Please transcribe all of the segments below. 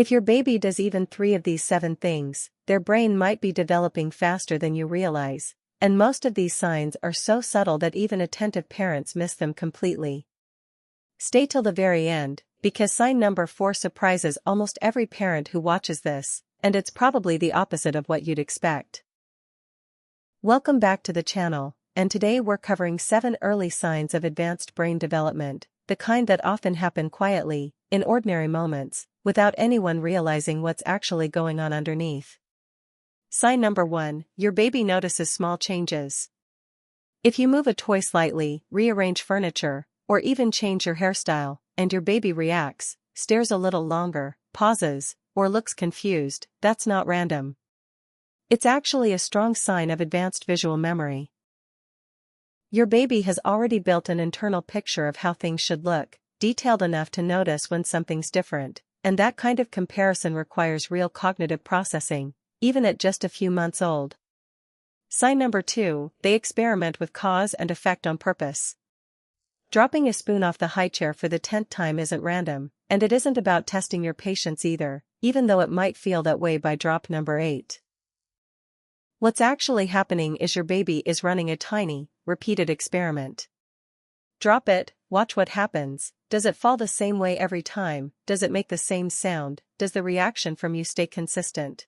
If your baby does even 3 of these 7 things, their brain might be developing faster than you realize, and most of these signs are so subtle that even attentive parents miss them completely. Stay till the very end, because sign number 4 surprises almost every parent who watches this, and it's probably the opposite of what you'd expect. Welcome back to the channel, and today we're covering 7 early signs of advanced brain development, the kind that often happen quietly, in ordinary moments, without anyone realizing what's actually going on underneath. Sign number 1, your baby notices small changes. If you move a toy slightly, rearrange furniture, or even change your hairstyle, and your baby reacts, stares a little longer, pauses, or looks confused, that's not random. It's actually a strong sign of advanced visual memory. Your baby has already built an internal picture of how things should look, detailed enough to notice when something's different, and that kind of comparison requires real cognitive processing, even at just a few months old. Sign number 2, they experiment with cause and effect on purpose. Dropping a spoon off the high chair for the 10th time isn't random, and it isn't about testing your patience either, even though it might feel that way by drop number 8. What's actually happening is your baby is running a tiny, repeated experiment. Drop it, watch what happens. Does it fall the same way every time? Does it make the same sound? Does the reaction from you stay consistent?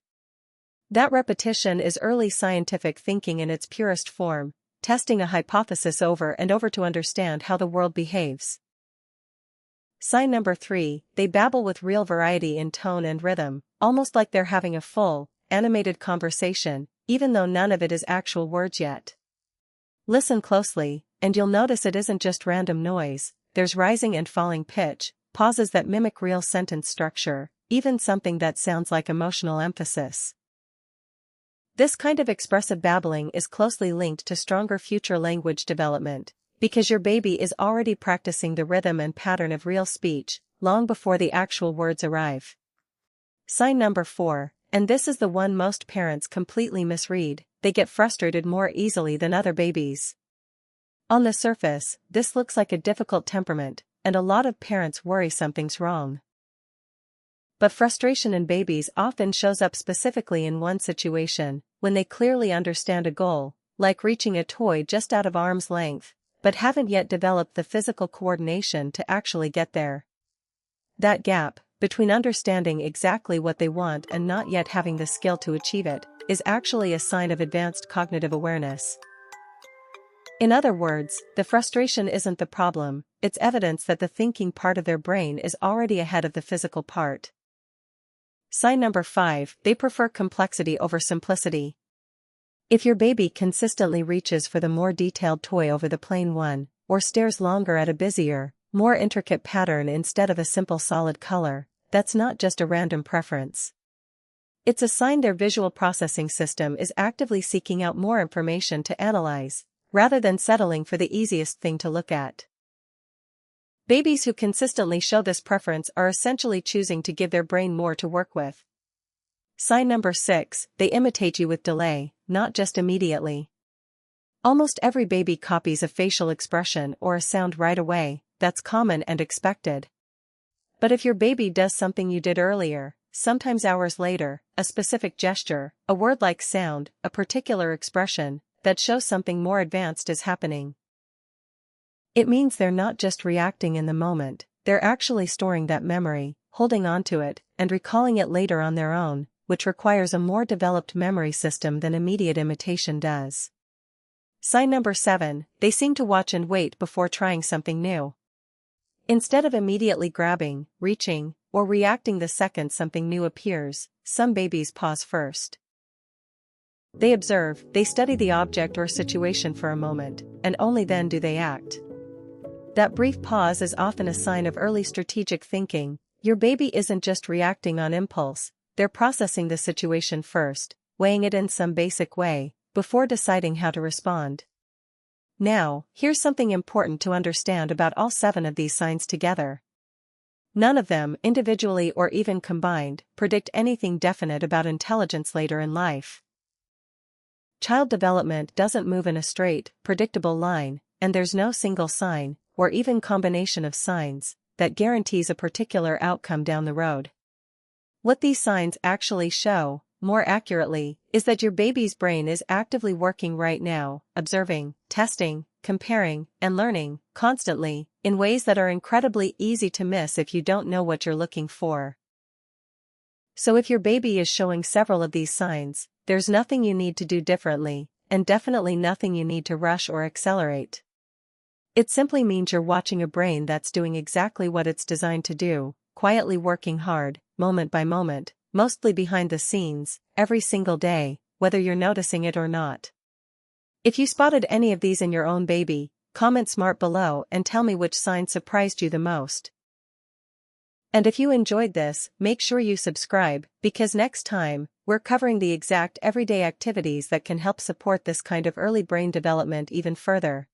That repetition is early scientific thinking in its purest form, testing a hypothesis over and over to understand how the world behaves. Sign number 3, they babble with real variety in tone and rhythm, almost like they're having a full, animated conversation, even though none of it is actual words yet. Listen closely, and you'll notice it isn't just random noise, there's rising and falling pitch, pauses that mimic real sentence structure, even something that sounds like emotional emphasis. This kind of expressive babbling is closely linked to stronger future language development, because your baby is already practicing the rhythm and pattern of real speech, long before the actual words arrive. Sign number 4, and this is the one most parents completely misread, they get frustrated more easily than other babies. On the surface, this looks like a difficult temperament, and a lot of parents worry something's wrong. But frustration in babies often shows up specifically in one situation, when they clearly understand a goal, like reaching a toy just out of arm's length, but haven't yet developed the physical coordination to actually get there. That gap, between understanding exactly what they want and not yet having the skill to achieve it, is actually a sign of advanced cognitive awareness. In other words, the frustration isn't the problem, it's evidence that the thinking part of their brain is already ahead of the physical part. Sign number 5, they prefer complexity over simplicity. If your baby consistently reaches for the more detailed toy over the plain one, or stares longer at a busier, more intricate pattern instead of a simple solid color, that's not just a random preference. It's a sign their visual processing system is actively seeking out more information to analyze, rather than settling for the easiest thing to look at. Babies who consistently show this preference are essentially choosing to give their brain more to work with. Sign number 6, they imitate you with delay, not just immediately. Almost every baby copies a facial expression or a sound right away, that's common and expected. But if your baby does something you did earlier, sometimes hours later, a specific gesture, a word-like sound, a particular expression, that shows something more advanced is happening. It means they're not just reacting in the moment, they're actually storing that memory, holding on to it, and recalling it later on their own, which requires a more developed memory system than immediate imitation does. Sign number 7, they seem to watch and wait before trying something new. Instead of immediately grabbing, reaching, or reacting the second something new appears, some babies pause first. They observe, they study the object or situation for a moment, and only then do they act. That brief pause is often a sign of early strategic thinking. Your baby isn't just reacting on impulse, they're processing the situation first, weighing it in some basic way, before deciding how to respond. Now, here's something important to understand about all 7 of these signs together. None of them, individually or even combined, predict anything definite about intelligence later in life. Child development doesn't move in a straight, predictable line, and there's no single sign, or even combination of signs, that guarantees a particular outcome down the road. What these signs actually show, more accurately, is that your baby's brain is actively working right now, observing, testing, comparing, and learning, constantly, in ways that are incredibly easy to miss if you don't know what you're looking for. So if your baby is showing several of these signs, there's nothing you need to do differently, and definitely nothing you need to rush or accelerate. It simply means you're watching a brain that's doing exactly what it's designed to do, quietly working hard, moment by moment, mostly behind the scenes, every single day, whether you're noticing it or not. If you spotted any of these in your own baby, comment smart below and tell me which sign surprised you the most. And if you enjoyed this, make sure you subscribe, because next time, we're covering the exact everyday activities that can help support this kind of early brain development even further.